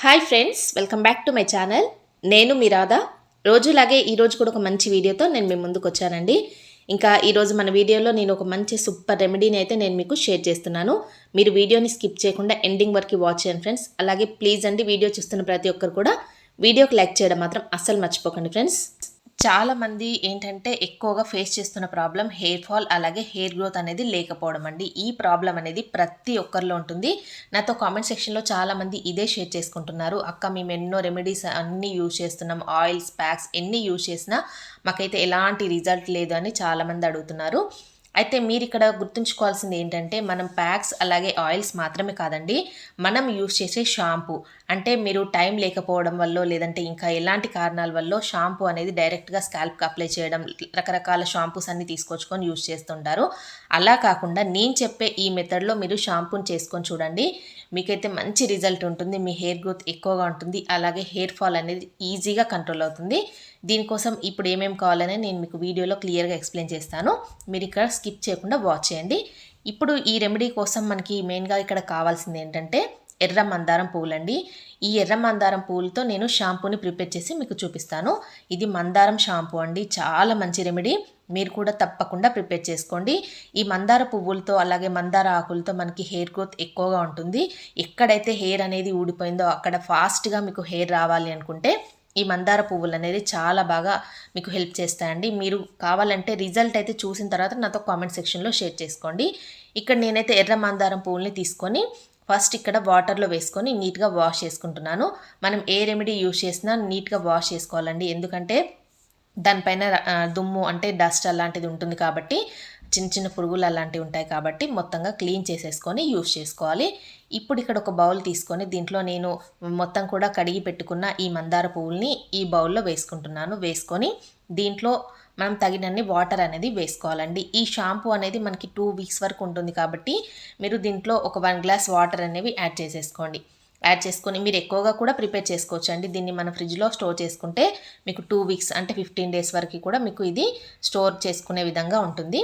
Hi friends, welcome back to my channel. నేను మీ రాధా. రోజులాగే ఈరోజు కూడా ఒక మంచి వీడియోతో నేను మీ ముందుకు వచ్చానండి. ఇంకా ఈరోజు మన వీడియోలో నేను ఒక మంచి సూపర్ రెమెడీని అయితే నేను మీకు షేర్ చేస్తున్నాను. మీరు వీడియోని స్కిప్ చేయకుండా ఎండింగ్ వరకు వాచ్ చేయండి ఫ్రెండ్స్. అలాగే ప్లీజ్ అండి, వీడియో చూస్తున్న ప్రతి ఒక్కరు కూడా వీడియోకి లైక్ చేయడం మాత్రం అస్సలు మర్చిపోకండి ఫ్రెండ్స్. చాలామంది ఏంటంటే ఎక్కువగా ఫేస్ చేస్తున్న ప్రాబ్లం హెయిర్ ఫాల్, అలాగే హెయిర్ గ్రోత్ అనేది లేకపోవడం అండి. ఈ ప్రాబ్లం అనేది ప్రతి ఒక్కరిలో ఉంటుంది. నాతో కామెంట్ సెక్షన్లో చాలామంది ఇదే షేర్ చేసుకుంటున్నారు. అక్క, మేము ఎన్నో రెమెడీస్ అన్నీ యూజ్ చేస్తున్నాం, ఆయిల్స్, ప్యాక్స్ ఎన్ని యూజ్ చేసినా మాకైతే ఎలాంటి రిజల్ట్ లేదు అని చాలామంది అడుగుతున్నారు. అయితే మీరు ఇక్కడ గుర్తుంచుకోవాల్సింది ఏంటంటే, మనం ప్యాక్స్ అలాగే ఆయిల్స్ మాత్రమే కాదండి, మనం యూస్ చేసే షాంపూ, అంటే మీరు టైం లేకపోవడం వల్ల లేదంటే ఇంకా ఎలాంటి కారణాల వల్ల షాంపూ అనేది డైరెక్ట్గా స్కాల్ప్కి అప్లై చేయడం, రకరకాల షాంపూస్ అన్ని తీసుకొచ్చుకొని యూస్ చేస్తుంటారు. అలా కాకుండా నేను చెప్పే ఈ మెథడ్లో మీరు షాంపూని చేసుకొని చూడండి. మీకైతే మంచి రిజల్ట్ ఉంటుంది. మీ హెయిర్ గ్రోత్ ఎక్కువగా ఉంటుంది, అలాగే హెయిర్ ఫాల్ అనేది ఈజీగా కంట్రోల్ అవుతుంది. దీనికోసం ఇప్పుడు ఏమేమి కావాలని నేను మీకు వీడియోలో క్లియర్గా ఎక్స్ప్లెయిన్ చేస్తాను. మీరు ఇక్కడ స్కిప్ చేయకుండా వాచ్ చేయండి. ఇప్పుడు ఈ రెమెడీ కోసం మనకి మెయిన్గా ఇక్కడ కావాల్సింది ఏంటంటే ఎర్ర మందారం పువ్వులండి. ఈ ఎర్ర మందారం పువ్వులతో నేను షాంపూని ప్రిపేర్ చేసి మీకు చూపిస్తాను. ఇది మందారం షాంపూ అండి, చాలా మంచి రెమెడీ. మీరు కూడా తప్పకుండా ప్రిపేర్ చేసుకోండి. ఈ మందార పువ్వులతో అలాగే మందార ఆకులతో మనకి హెయిర్ గ్రోత్ ఎక్కువగా ఉంటుంది. ఎక్కడైతే హెయిర్ అనేది ఊడిపోయిందో అక్కడ ఫాస్ట్గా మీకు హెయిర్ రావాలి అనుకుంటే ఈ మందార పువ్వులు అనేది చాలా బాగా మీకు హెల్ప్ చేస్తాయండి. మీరు కావాలంటే రిజల్ట్ అయితే చూసిన తర్వాత నాతో కామెంట్ సెక్షన్లో షేర్ చేసుకోండి. ఇక్కడ నేనైతే ఎర్ర మందారం పువ్వుల్ని తీసుకొని ఫస్ట్ ఇక్కడ వాటర్లో వేసుకొని నీట్గా వాష్ చేసుకుంటున్నాను. మనం ఏ రెమెడీ యూజ్ చేసినా నీట్గా వాష్ చేసుకోవాలండి. ఎందుకంటే దానిపైన దుమ్ము అంటే డస్ట్ అలాంటిది ఉంటుంది కాబట్టి, చిన్న చిన్న పురుగులు అలాంటివి ఉంటాయి కాబట్టి మొత్తంగా క్లీన్ చేసేసుకొని యూజ్ చేసుకోవాలి. ఇప్పుడు ఇక్కడ ఒక బౌల్ తీసుకొని దీంట్లో నేను మొత్తం కూడా కడిగి పెట్టుకున్న ఈ మందార పువ్వుల్ని ఈ బౌల్లో వేసుకుంటున్నాను. వేసుకొని దీంట్లో మనం తగినన్ని వాటర్ అనేది వేసుకోవాలండి. ఈ షాంపూ అనేది మనకి 2 వీక్స్ వరకు ఉంటుంది కాబట్టి మీరు దీంట్లో ఒక 1 గ్లాస్ వాటర్ అనేవి యాడ్ చేసేసుకోండి. యాడ్ చేసుకొని మీరు ఎక్కువగా కూడా ప్రిపేర్ చేసుకోవచ్చు అండి. దీన్ని మన ఫ్రిడ్జ్లో స్టోర్ చేసుకుంటే మీకు 2 వీక్స్ అంటే 15 డేస్ వరకు కూడా మీకు ఇది స్టోర్ చేసుకునే విధంగా ఉంటుంది.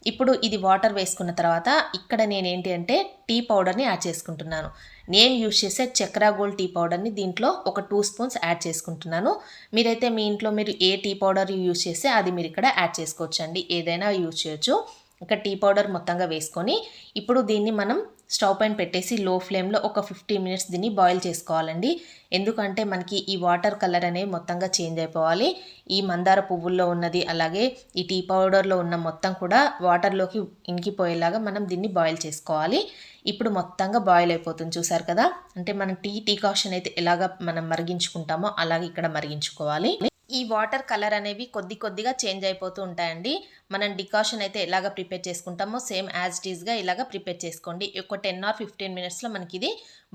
ఇప్పుడు ఇది వాటర్ వేసుకున్న తర్వాత ఇక్కడ నేనేంటి అంటే టీ పౌడర్ని యాడ్ చేసుకుంటున్నాను. నేను యూజ్ చేసే చక్రా గోల్డ్ టీ పౌడర్ని దీంట్లో ఒక 2 స్పూన్స్ యాడ్ చేసుకుంటున్నాను. మీరైతే మీ ఇంట్లో మీరు ఏ టీ పౌడర్ యూజ్ చేస్తే అది మీరు ఇక్కడ యాడ్ చేసుకోవచ్చు అండి. ఏదైనా యూజ్ చేయొచ్చు. ఇక్కడ టీ పౌడర్ మొత్తంగా వేసుకొని ఇప్పుడు దీన్ని మనం స్టవ్ పైన పెట్టేసి లో ఫ్లేమ్లో ఒక 15 మినిట్స్ దీన్ని బాయిల్ చేసుకోవాలండి. ఎందుకంటే మనకి ఈ వాటర్ కలర్ అనేవి మొత్తంగా చేంజ్ అయిపోవాలి. ఈ మందార పువ్వుల్లో ఉన్నది అలాగే ఈ టీ పౌడర్లో ఉన్న మొత్తం కూడా వాటర్లోకి ఇంకిపోయేలాగా మనం దీన్ని బాయిల్ చేసుకోవాలి. ఇప్పుడు మొత్తంగా బాయిల్ అయిపోతుంది, చూసారు కదా. అంటే మనం టీ కాషన్ అయితే ఎలాగ మనం మరిగించుకుంటామో అలాగే ఇక్కడ మరిగించుకోవాలి. ఈ వాటర్ కలర్ అనేవి కొద్ది కొద్దిగా చేంజ్ అయిపోతూ ఉంటాయండి. మనం డికాషన్ అయితే ఎలాగ ప్రిపేర్ చేసుకుంటామో సేమ్ యాజ్ ఇట్ ఈస్గా ఇలాగ ప్రిపేర్ చేసుకోండి. ఒక 10 or 15 మినిట్స్లో మనకి ఇది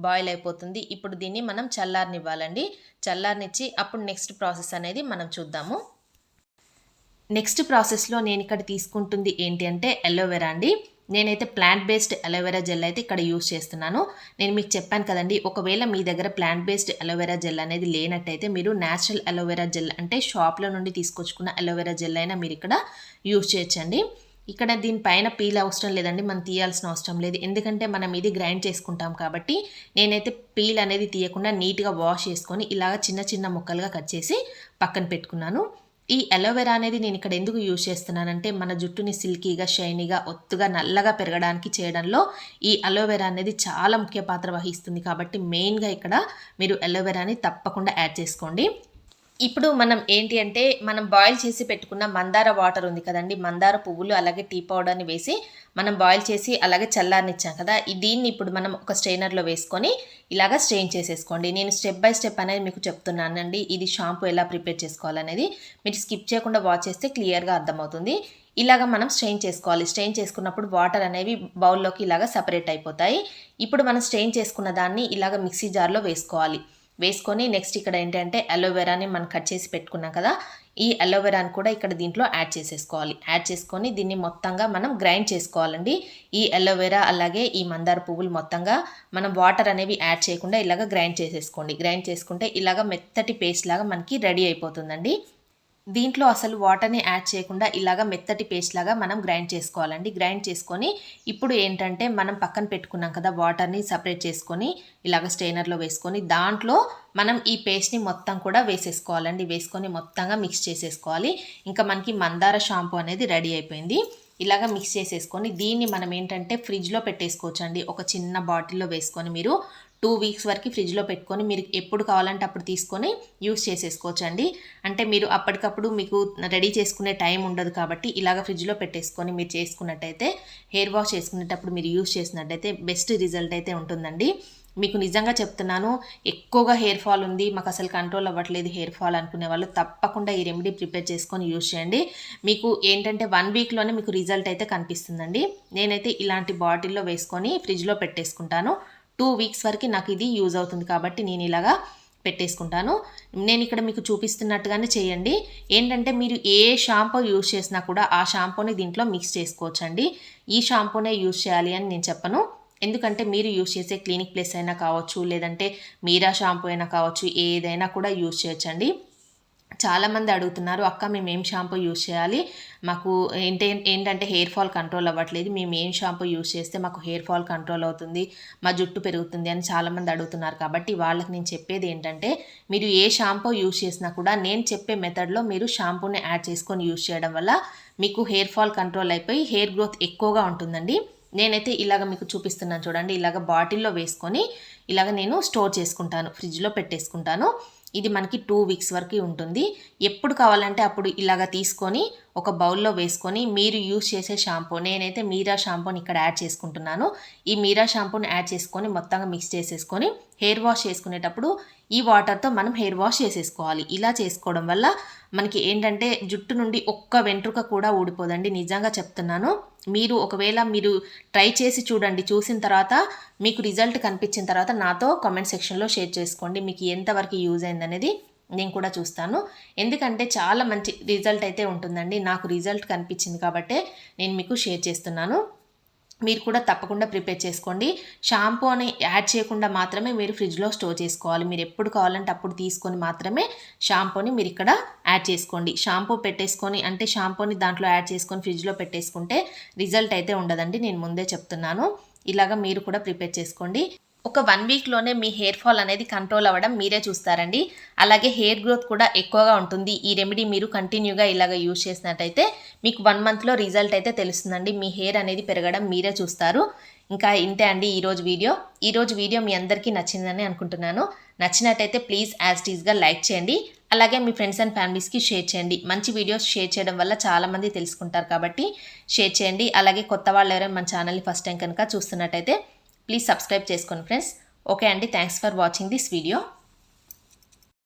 బాయిల్ అయిపోతుంది. ఇప్పుడు దీన్ని మనం చల్లారనివ్వాలండి. చల్లారనిచ్చి అప్పుడు నెక్స్ట్ ప్రాసెస్ అనేది మనం చూద్దాము. నెక్స్ట్ ప్రాసెస్లో నేను ఇక్కడ తీసుకుంటుంది ఏంటి అంటే అలోవెరా అండి. నేనైతే ప్లాంట్ బేస్డ్ అలోవెరా జెల్ అయితే ఇక్కడ యూజ్ చేస్తున్నాను. నేను మీకు చెప్పాను కదండి, ఒకవేళ మీ దగ్గర ప్లాంట్ బేస్డ్ అలోవెరా జెల్ అనేది లేనట్టయితే మీరు న్యాచురల్ అలోవెరా జెల్ అంటే షాప్లో నుండి తీసుకొచ్చుకున్న అలోవెరా జెల్ అయినా మీరు ఇక్కడ యూజ్ చేయొచ్చండి. ఇక్కడ దీనిపైన పీల్ అవసరం లేదండి, మనం తీయాల్సిన అవసరం లేదు. ఎందుకంటే మనం ఇది గ్రైండ్ చేసుకుంటాం కాబట్టి నేనైతే పీల్ అనేది తీయకుండా నీట్గా వాష్ చేసుకొని ఇలాగ చిన్న చిన్న ముక్కలుగా కట్ చేసి పక్కన పెట్టుకున్నాను. ఈ అలోవెరా అనేది నేను ఇక్కడ ఎందుకు యూజ్ చేస్తున్నానంటే మన జుట్టుని సిల్కీగా, షైనీగా, ఒత్తుగా, నల్లగా పెరగడానికి చేయడంలో ఈ అలోవెరా అనేది చాలా ముఖ్య పాత్ర వహిస్తుంది. కాబట్టి మెయిన్గా ఇక్కడ మీరు అలోవెరాని తప్పకుండా యాడ్ చేసుకోండి. ఇప్పుడు మనం ఏంటి అంటే మనం బాయిల్ చేసి పెట్టుకున్న మందార వాటర్ ఉంది కదండి, మందార పువ్వులు అలాగే టీ పౌడర్ని వేసి మనం బాయిల్ చేసి అలాగే చల్లారనిచ్చాం కదా, దీన్ని ఇప్పుడు మనం ఒక స్ట్రైనర్లో వేసుకొని ఇలాగ స్ట్రెయిన్ చేసేసుకోండి. నేను స్టెప్ బై స్టెప్ అనేది మీకు చెప్తున్నానండి. ఇది షాంపూ ఎలా ప్రిపేర్ చేసుకోవాలనేది మీరు స్కిప్ చేయకుండా వాచ్ చేస్తే క్లియర్గా అర్థమవుతుంది. ఇలాగ మనం స్ట్రెయిన్ చేసుకోవాలి. స్ట్రెయిన్ చేసుకున్నప్పుడు వాటర్ అనేవి బౌల్లోకి ఇలాగ సపరేట్ అయిపోతాయి. ఇప్పుడు మనం స్ట్రెయిన్ చేసుకున్న దాన్ని ఇలాగ మిక్సీ జార్లో వేసుకోవాలి. వేసుకొని నెక్స్ట్ ఇక్కడ ఏంటంటే అలోవెరాని మనం కట్ చేసి పెట్టుకున్నాం కదా, ఈ అలోవెరాని కూడా ఇక్కడ దీంట్లో యాడ్ చేసేసుకోవాలి. యాడ్ చేసుకొని దీన్ని మొత్తంగా మనం గ్రైండ్ చేసుకోవాలండి. ఈ అలోవెరా అలాగే ఈ మందార పువ్వులు మొత్తంగా మనం వాటర్ అనేవి యాడ్ చేయకుండా ఇలాగ గ్రైండ్ చేసేసుకోండి. గ్రైండ్ చేసుకుంటే ఇలాగ మెత్తటి పేస్ట్ లాగా మనకి రెడీ అయిపోతుందండి. దీంట్లో అసలు వాటర్ని యాడ్ చేయకుండా ఇలాగ మెత్తటి పేస్ట్ లాగా మనం గ్రైండ్ చేసుకోవాలండి. గ్రైండ్ చేసుకొని ఇప్పుడు ఏంటంటే మనం పక్కన పెట్టుకున్నాం కదా వాటర్ని సపరేట్ చేసుకొని ఇలాగ స్ట్రైనర్లో వేసుకొని దాంట్లో మనం ఈ పేస్ట్ని మొత్తం కూడా వేసేసుకోవాలండి. వేసుకొని మొత్తంగా మిక్స్ చేసేసుకోవాలి. ఇంకా మనకి మందార షాంపూ అనేది రెడీ అయిపోయింది. ఇలాగ మిక్స్ చేసేసుకొని దీన్ని మనం ఏంటంటే ఫ్రిడ్జ్లో పెట్టేసుకోవచ్చు అండి. ఒక చిన్న బాటిల్లో వేసుకొని మీరు 2 వీక్స్ వరకు ఫ్రిడ్జ్లో పెట్టుకొని మీరు ఎప్పుడు కావాలంటే అప్పుడు తీసుకొని యూస్ చేసేసుకోవచ్చు అండి. అంటే మీరు అప్పటికప్పుడు మీకు రెడీ చేసుకునే టైం ఉండదు కాబట్టి ఇలాగ ఫ్రిడ్జ్లో పెట్టేసుకొని మీరు చేసుకున్నట్టయితే హెయిర్ వాష్ చేసుకునేటప్పుడు మీరు యూస్ చేసినట్టయితే బెస్ట్ రిజల్ట్ అయితే ఉంటుందండి. మీకు నిజంగా చెప్తున్నాను, ఎక్కువగా హెయిర్ ఫాల్ ఉంది, మాకు అసలు కంట్రోల్ అవ్వట్లేదు హెయిర్ ఫాల్ అనుకునే వాళ్ళు తప్పకుండా ఈ రెమెడీ ప్రిపేర్ చేసుకొని యూజ్ చేయండి. మీకు ఏంటంటే 1 వీక్లోనే మీకు రిజల్ట్ అయితే కనిపిస్తుందండి. నేనైతే ఇలాంటి బాటిల్లో వేసుకొని ఫ్రిడ్జ్లో పెట్టేసుకుంటాను. 2 వీక్స్ వరకు నాకు ఇది యూజ్ అవుతుంది కాబట్టి నేను ఇలాగా పెట్టేసుకుంటాను. నేను ఇక్కడ మీకు చూపిస్తున్నట్టుగానే చేయండి. ఏంటంటే మీరు ఏ షాంపూ యూజ్ చేసినా కూడా ఆ షాంపూని దీంట్లో మిక్స్ చేసుకోవచ్చండి. ఈ షాంపూనే యూజ్ చేయాలి అని నేను చెప్పను. ఎందుకంటే మీరు యూజ్ చేసే క్లినిక్ ప్లస్ అయినా కావచ్చు, లేదంటే మీరా షాంపూ అయినా కావచ్చు, ఏదైనా కూడా యూజ్ చేయొచ్చండి. చాలామంది అడుగుతున్నారు, అక్క మేము ఏం షాంపూ యూజ్ చేయాలి, మాకు ఏంటంటే హెయిర్ ఫాల్ కంట్రోల్ అవ్వట్లేదు, మేము ఏం షాంపూ యూజ్ చేస్తే మాకు హెయిర్ ఫాల్ కంట్రోల్ అవుతుంది, మా జుట్టు పెరుగుతుంది అని చాలామంది అడుగుతున్నారు. కాబట్టి వాళ్ళకి నేను చెప్పేది ఏంటంటే మీరు ఏ షాంపూ యూజ్ చేసినా కూడా నేను చెప్పే మెథడ్లో మీరు షాంపూని యాడ్ చేసుకొని యూజ్ చేయడం వల్ల మీకు హెయిర్ ఫాల్ కంట్రోల్ అయిపోయి హెయిర్ గ్రోత్ ఎక్కువగా ఉంటుందండి. నేనైతే ఇలాగ మీకు చూపిస్తున్నాను చూడండి. ఇలాగ బాటిల్లో వేసుకొని ఇలాగ నేను స్టోర్ చేసుకుంటాను, ఫ్రిడ్జ్లో పెట్టేసుకుంటాను. ఇది మనకి 2 వీక్స్ వరకు ఉంటుంది. ఎప్పుడు కావాలంటే అప్పుడు ఇలాగ తీసుకొని ఒక బౌల్లో వేసుకొని మీరు యూజ్ చేసే షాంపూ, నేనైతే మీరా షాంపూని ఇక్కడ యాడ్ చేసుకుంటున్నాను. ఈ మీరా షాంపూని యాడ్ చేసుకొని మొత్తంగా మిక్స్ చేసేసుకొని హెయిర్ వాష్ చేసుకునేటప్పుడు ఈ వాటర్తో మనం హెయిర్ వాష్ చేసేసుకోవాలి. ఇలా చేసుకోవడం వల్ల మనకి ఏంటంటే జుట్టు నుండి ఒక్క వెంట్రుక కూడా ఊడిపోదండి. నిజంగా చెప్తున్నాను. మీరు ఒకవేళ మీరు ట్రై చేసి చూడండి. చూసిన తర్వాత మీకు రిజల్ట్ కనిపించిన తర్వాత నాతో కామెంట్ సెక్షన్లో షేర్ చేసుకోండి. మీకు ఎంతవరకు యూజ్ అయిందనేది నేను కూడా చూస్తాను. ఎందుకంటే చాలా మంచి రిజల్ట్ అయితే ఉంటుందండి. నాకు రిజల్ట్ కనిపించింది కాబట్టే నేను మీకు షేర్ చేస్తున్నాను. మీరు కూడా తప్పకుండా ప్రిపేర్ చేసుకోండి. షాంపూ అని యాడ్ చేయకుండా మాత్రమే మీరు ఫ్రిడ్జ్లో స్టోర్ చేసుకోవాలి. మీరు ఎప్పుడు కావాలంటే అప్పుడు తీసుకొని మాత్రమే షాంపూని మీరు ఇక్కడ యాడ్ చేసుకోండి. షాంపూ పెట్టేసుకొని అంటే షాంపూని దాంట్లో యాడ్ చేసుకొని ఫ్రిడ్జ్లో పెట్టేసుకుంటే రిజల్ట్ అయితే ఉండదండి. నేను ముందే చెప్తున్నాను. ఇలాగా మీరు కూడా ప్రిపేర్ చేసుకోండి. ఒక 1 వీక్లోనే మీ హెయిర్ ఫాల్ అనేది కంట్రోల్ అవ్వడం మీరే చూస్తారండి. అలాగే హెయిర్ గ్రోత్ కూడా ఎక్కువగా ఉంటుంది. ఈ రెమెడీ మీరు కంటిన్యూగా ఇలాగ యూజ్ చేసినట్టయితే మీకు 1 మంత్లో రిజల్ట్ అయితే తెలుస్తుందండి. మీ హెయిర్ అనేది పెరగడం మీరే చూస్తారు. ఇంకా ఇంతే అండి ఈరోజు వీడియో మీ అందరికీ నచ్చిందని అనుకుంటున్నాను. నచ్చినట్టయితే ప్లీజ్ యాజ్ ఇట్ ఈస్గా లైక్ చేయండి. అలాగే మీ ఫ్రెండ్స్ అండ్ ఫ్యామిలీస్కి షేర్ చేయండి. మంచి వీడియోస్ షేర్ చేయడం వల్ల చాలామంది తెలుసుకుంటారు కాబట్టి షేర్ చేయండి. అలాగే కొత్త వాళ్ళు ఎవరైనా మన ఛానల్ని ఫస్ట్ టైం కనుక చూస్తున్నట్టయితే ప్లీజ్ సబ్స్క్రైబ్ చేసుకోండి ఫ్రెండ్స్. ఓకే అండి, thanks for watching this video.